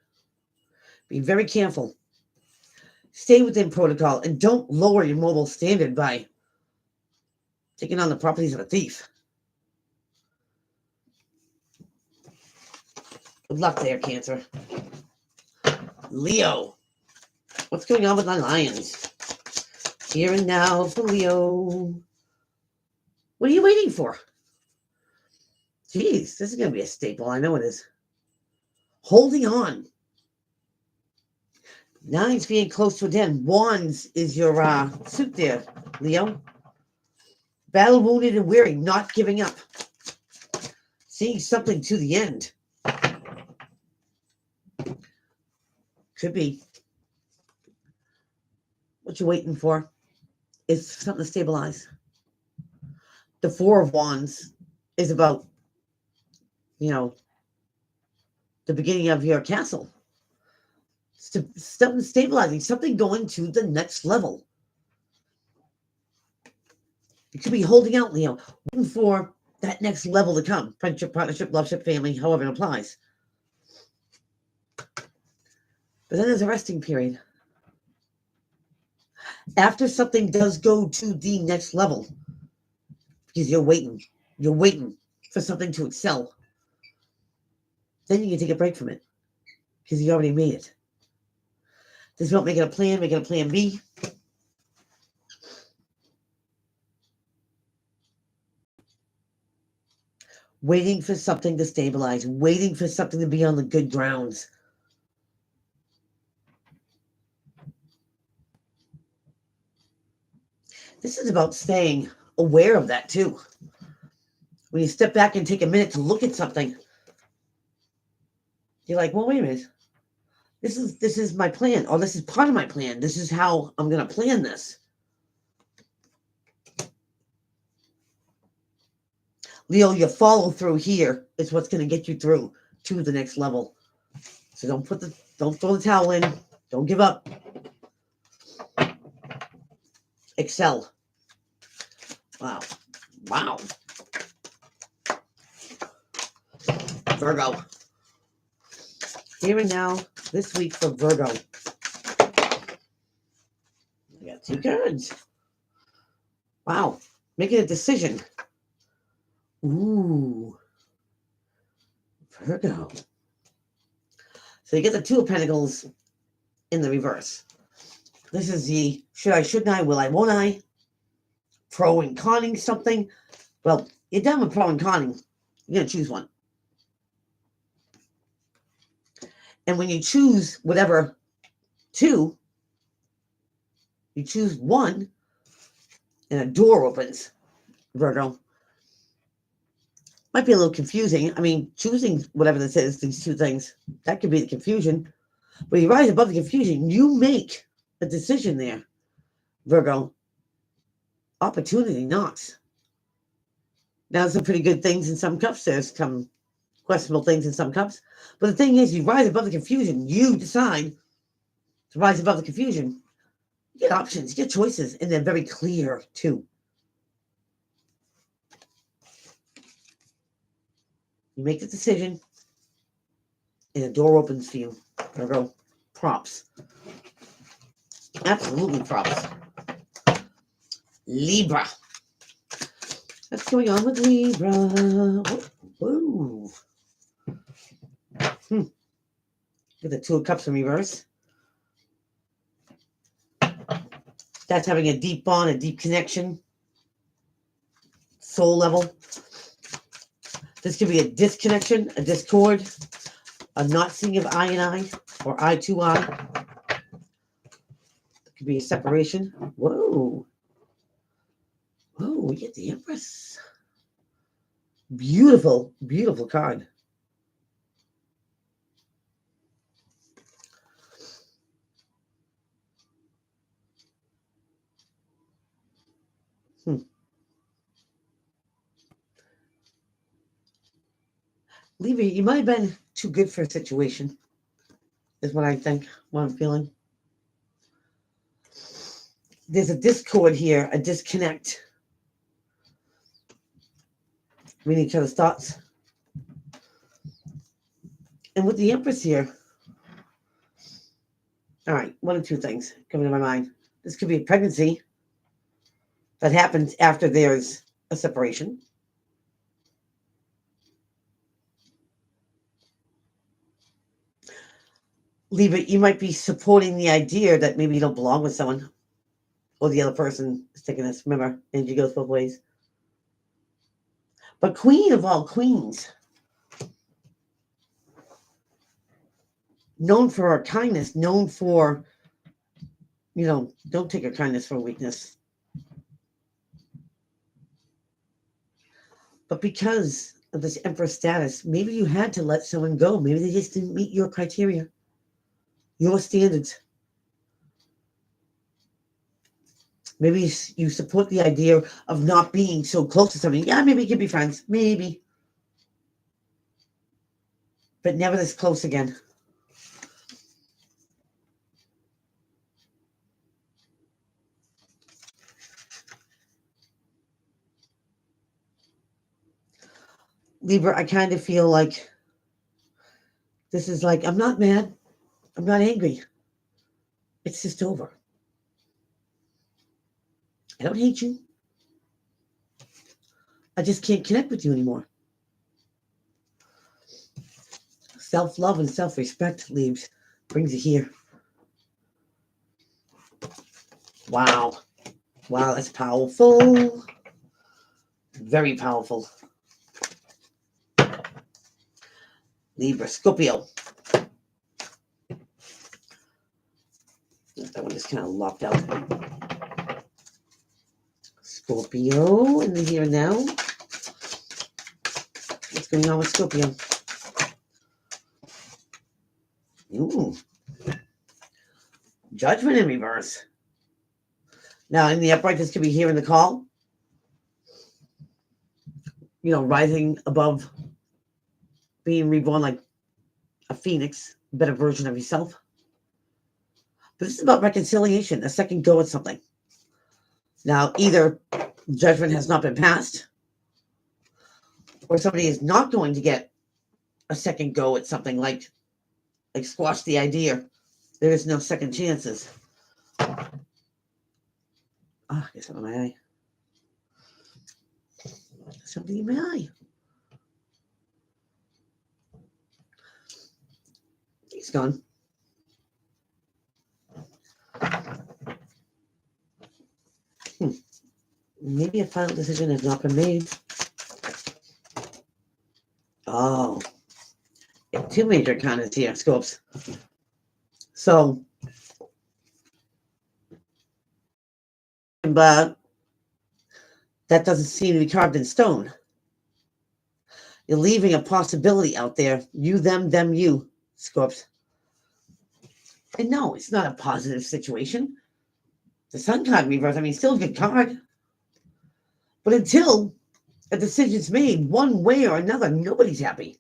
Be very careful. Stay within protocol and don't lower your moral standard by taking on the properties of a thief. Good luck there, Cancer. Leo. What's going on with my lions? Here and now for Leo. What are you waiting for? Jeez, this is going to be a staple. I know it is. Holding on. 9's being close to a 10. Wands is your suit there, Leo. Battle wounded and weary, not giving up. Seeing something to the end. Could be. What you're waiting for is something to stabilize. The 4 of Wands is about, the beginning of your castle. Something stabilizing, something going to the next level. You could be holding out, Leo, waiting for that next level to come. Friendship, partnership, loveship, family, however it applies. But then there's a resting period. After something does go to the next level, because you're waiting for something to excel, then you can take a break from it because you already made it. This is about making a plan B. Waiting for something to stabilize, waiting for something to be on the good grounds. This is about staying aware of that too. When you step back and take a minute to look at something, you're like, well, wait a minute. This is my plan, or this is part of my plan. This is how I'm going to plan this. Leo, your follow through here is what's going to get you through to the next level. So don't throw the towel in. Don't give up. Excel. Wow. Virgo. Here and now, this week for Virgo. I got 2 cards. Wow. Making a decision. Ooh. Virgo. So you get the 2 of Pentacles in the reverse. This is the should I, shouldn't I, will I, won't I? Pro and conning something. Well, you're done with pro and conning. You're going to choose one. And when you choose whatever 2, you choose one and a door opens, Virgo. Might be a little confusing. I mean, choosing whatever this is, these 2 things, that could be the confusion. But you rise above the confusion. You make a decision there, Virgo. Opportunity knocks. Now, some pretty good things in some cups. There's some questionable things in some cups. But the thing is, you rise above the confusion. You decide to rise above the confusion. You get options, you get choices, and they're very clear, too. You make the decision, and the door opens for you. There we go. Props. Absolutely props. Libra. What's going on with Libra? Whoa. Get the Two of Cups in reverse. That's having a deep bond, a deep connection. Soul level. This could be a disconnection, a discord, a not seeing of eye and eye, or eye to eye. It could be a separation. Whoa. Whoa, we get the Empress. Beautiful, beautiful card. Libra, you might have been too good for a situation, is what I think, what I'm feeling. There's a discord here, a disconnect. Reading each other's thoughts. And with the Empress here, all right, one of two things coming to my mind. This could be a pregnancy that happens after there's a separation. Libra, you might be supporting the idea that maybe you don't belong with someone, or the other person is taking this. Remember, energy goes both ways. But Queen of all queens, known for her kindness, known for, don't take her kindness for weakness. But because of this Empress status, maybe you had to let someone go. Maybe they just didn't meet your criteria, your standards. Maybe you support the idea of not being so close to somebody. Yeah, maybe you could be friends. Maybe. But never this close again. Libra, I kind of feel like this is like, I'm not mad. I'm not angry. It's just over. I don't hate you. I just can't connect with you anymore. Self-love and self-respect, Libs, brings you here. Wow. Wow, that's powerful. Very powerful. Libra, Scorpio. That one just kind of locked out. Scorpio in the here and now. What's going on with Scorpio? Ooh. Judgment in reverse. Now, in the upright, this could be here in the call. Rising above, being reborn like a phoenix, a better version of yourself. But this is about reconciliation, a second go at something. Now, either judgment has not been passed, or somebody is not going to get a second go at something, like squash the idea. There is no second chances. I guess I'm in my eye. Something in my eye. He's gone. Maybe a final decision has not been made. Oh. Two major arcana here, scopes. So, but that doesn't seem to be carved in stone. You're leaving a possibility out there. You, them, you, scopes. And no, it's not a positive situation. The Sun card reverse, still a good card. But until a decision's made one way or another, nobody's happy.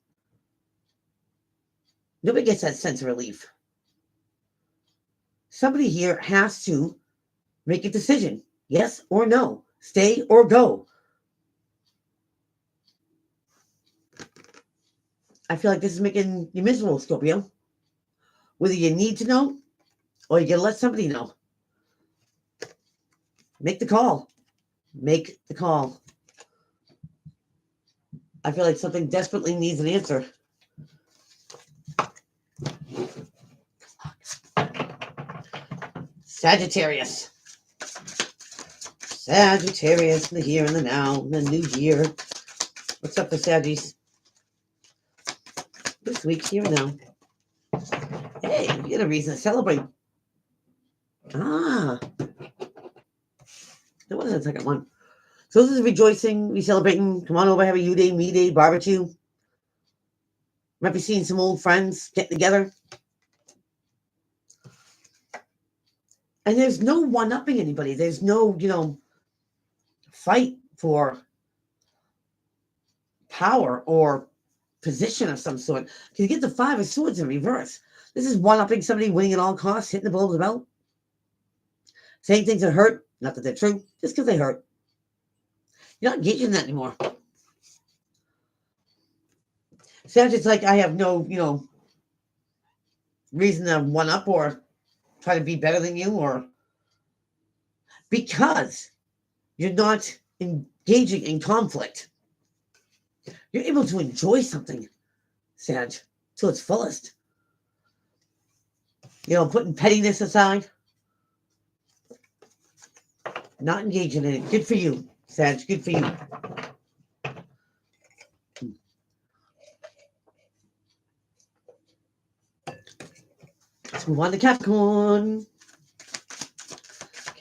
Nobody gets that sense of relief. Somebody here has to make a decision. Yes or no. Stay or go. I feel like this is making you miserable, Scorpio. Whether you need to know or you let somebody know. Make the call. Make the call. I feel like something desperately needs an answer. Sagittarius. Sagittarius, the here and the now, the new year. What's up for Saggies? This week, here and now. Hey, you get a reason to celebrate. Ah. There wasn't a second one. So this is rejoicing, we celebrating. Come on over, have a you day, me day, barbecue. Might be seeing some old friends get together. And there's no one-upping anybody. There's no, fight for power or position of some sort. Because you get the 5 of Swords in reverse. This is one-upping somebody, winning at all costs, hitting the below the belt. Saying things that hurt, not that they're true, just because they hurt. You're not engaging in that anymore. Sounds just like I have no, reason to one-up or try to be better than you, or because you're not engaging in conflict. You're able to enjoy something, Sag, to its fullest. Putting pettiness aside. Not engaging in it. Good for you, Sag. Good for you. Let's move on to Capricorn.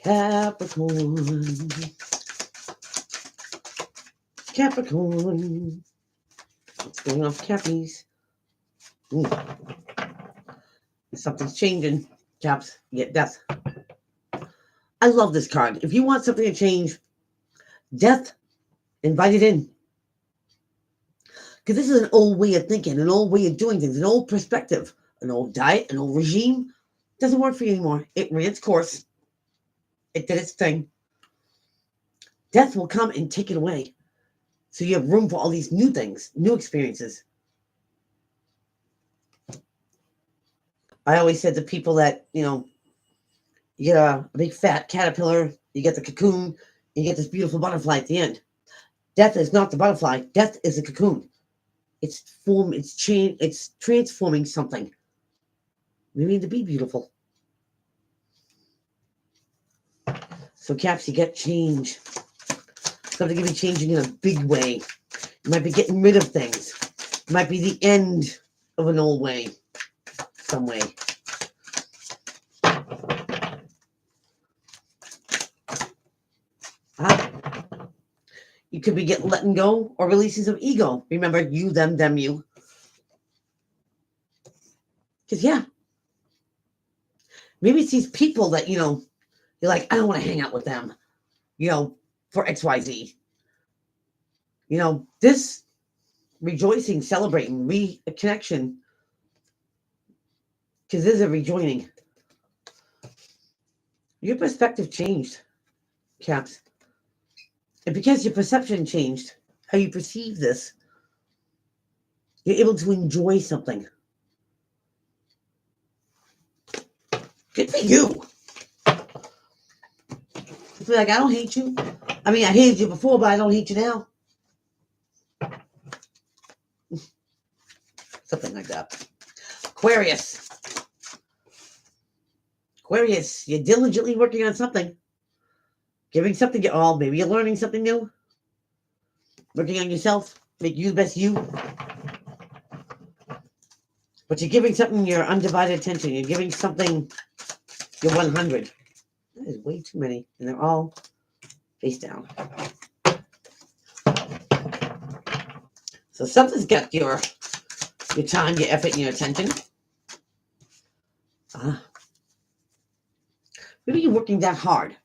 Capricorn. What's going on for Cappies? Something's changing, Caps. You get death. I love this card. If you want something to change, death, invite it in. Because this is an old way of thinking, an old way of doing things, an old perspective, an old diet, an old regime. Doesn't work for you anymore. It ran its course. It did its thing. Death will come and take it away. So you have room for all these new things, new experiences. I always said to people that, you get a big fat caterpillar, you get the cocoon, you get this beautiful butterfly at the end. Death is not the butterfly. Death is a cocoon. It's transforming something. We need to be beautiful. So Caps, you get change. Something can be changing in a big way. You might be getting rid of things. It might be the end of an old way. Some way. You could be letting go or releasing some ego. Remember, you, them, you. Because, maybe it's these people that, you're like, I don't want to hang out with them, for XYZ. This rejoicing, celebrating, reconnection, because this is a rejoining. Your perspective changed, Caps. And because your perception changed, how you perceive this, you're able to enjoy something. Good for you. It's like, I don't hate you. I mean, I hated you before, but I don't hate you now. Something like that. Aquarius. Aquarius, you're diligently working on something. Giving something your all. Maybe you're learning something new. Working on yourself. Make you the best you. But you're giving something your undivided attention. You're giving something your 100. That is way too many. And they're all face down. So something's got your time, your effort, and your attention. Maybe you're working that hard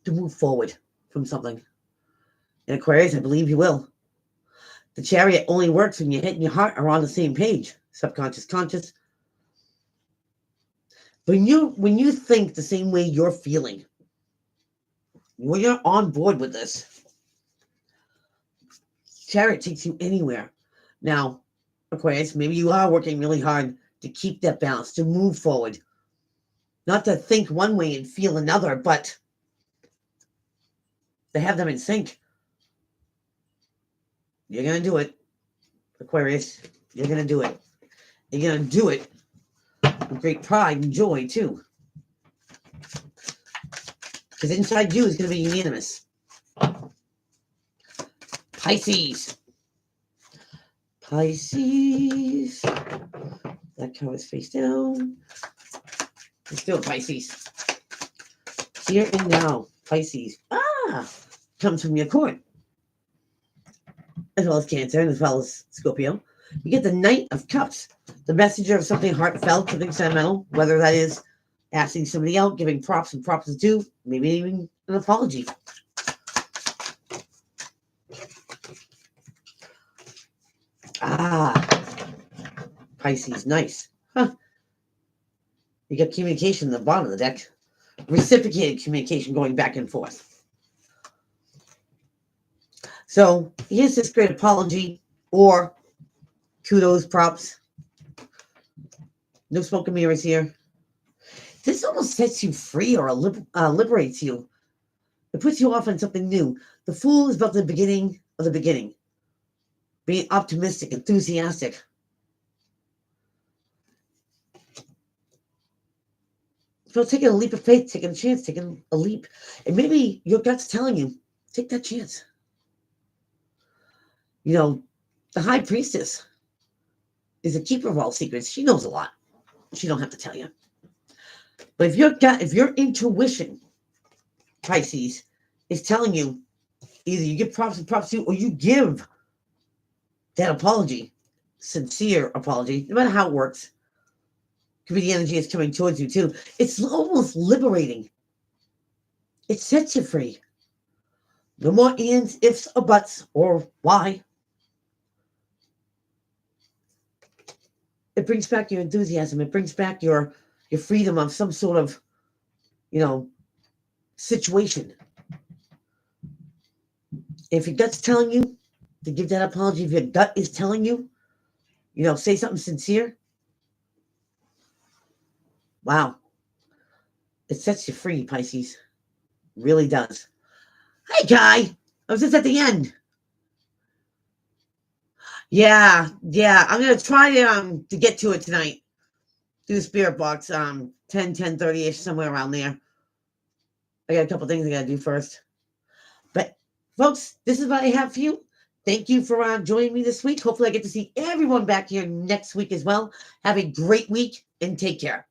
to move forward from something. In Aquarius, I believe you will. The Chariot only works when your head and your heart are on the same page. Subconscious, conscious. When you think the same way you're feeling, when you're on board with this, Chariot takes you anywhere. Now, Aquarius, maybe you are working really hard to keep that balance, to move forward. Not to think one way and feel another, but to have them in sync. You're going to do it, Aquarius. You're going to do it. You're going to do it with great pride and joy, too. Because inside you is going to be unanimous. Pisces. Pisces. That card is face down. Let's do it, Pisces. Here and now, Pisces. Comes from your court. As well as Cancer and as well as Scorpio. You get the Knight of Cups. The messenger of something heartfelt, something sentimental, whether that is asking somebody out, giving props and props is due, maybe even an apology. Pisces, nice. You get communication at the bottom of the deck. Reciprocated communication going back and forth. So here's this great apology or kudos, props. No smoke and mirrors here. This almost sets you free or liberates you. It puts you off on something new. The Fool is about the beginning of the beginning. Being optimistic, enthusiastic. So taking a leap of faith, taking a chance, taking a leap. And maybe your gut's telling you, take that chance. You know, the High Priestess is a keeper of all secrets. She knows a lot. She don't have to tell you. But if your intuition, Pisces, is telling you, either you give props and props to, or you give that apology, sincere apology, no matter how it works. Could be the energy is coming towards you too. It's almost liberating. It sets you free. No more ands, ifs, or buts, or why. It brings back your enthusiasm. It brings back your freedom of some sort of, situation. If your gut's telling you to give that apology, if your gut is telling you, say something sincere, wow. It sets you free, Pisces. It really does. Hey, Guy. I was just at the end. Yeah. I'm going to try to get to it tonight. Do the spirit box, 10:30-ish, somewhere around there. I got a couple things I got to do first. But, folks, this is what I have for you. Thank you for joining me this week. Hopefully I get to see everyone back here next week as well. Have a great week and take care.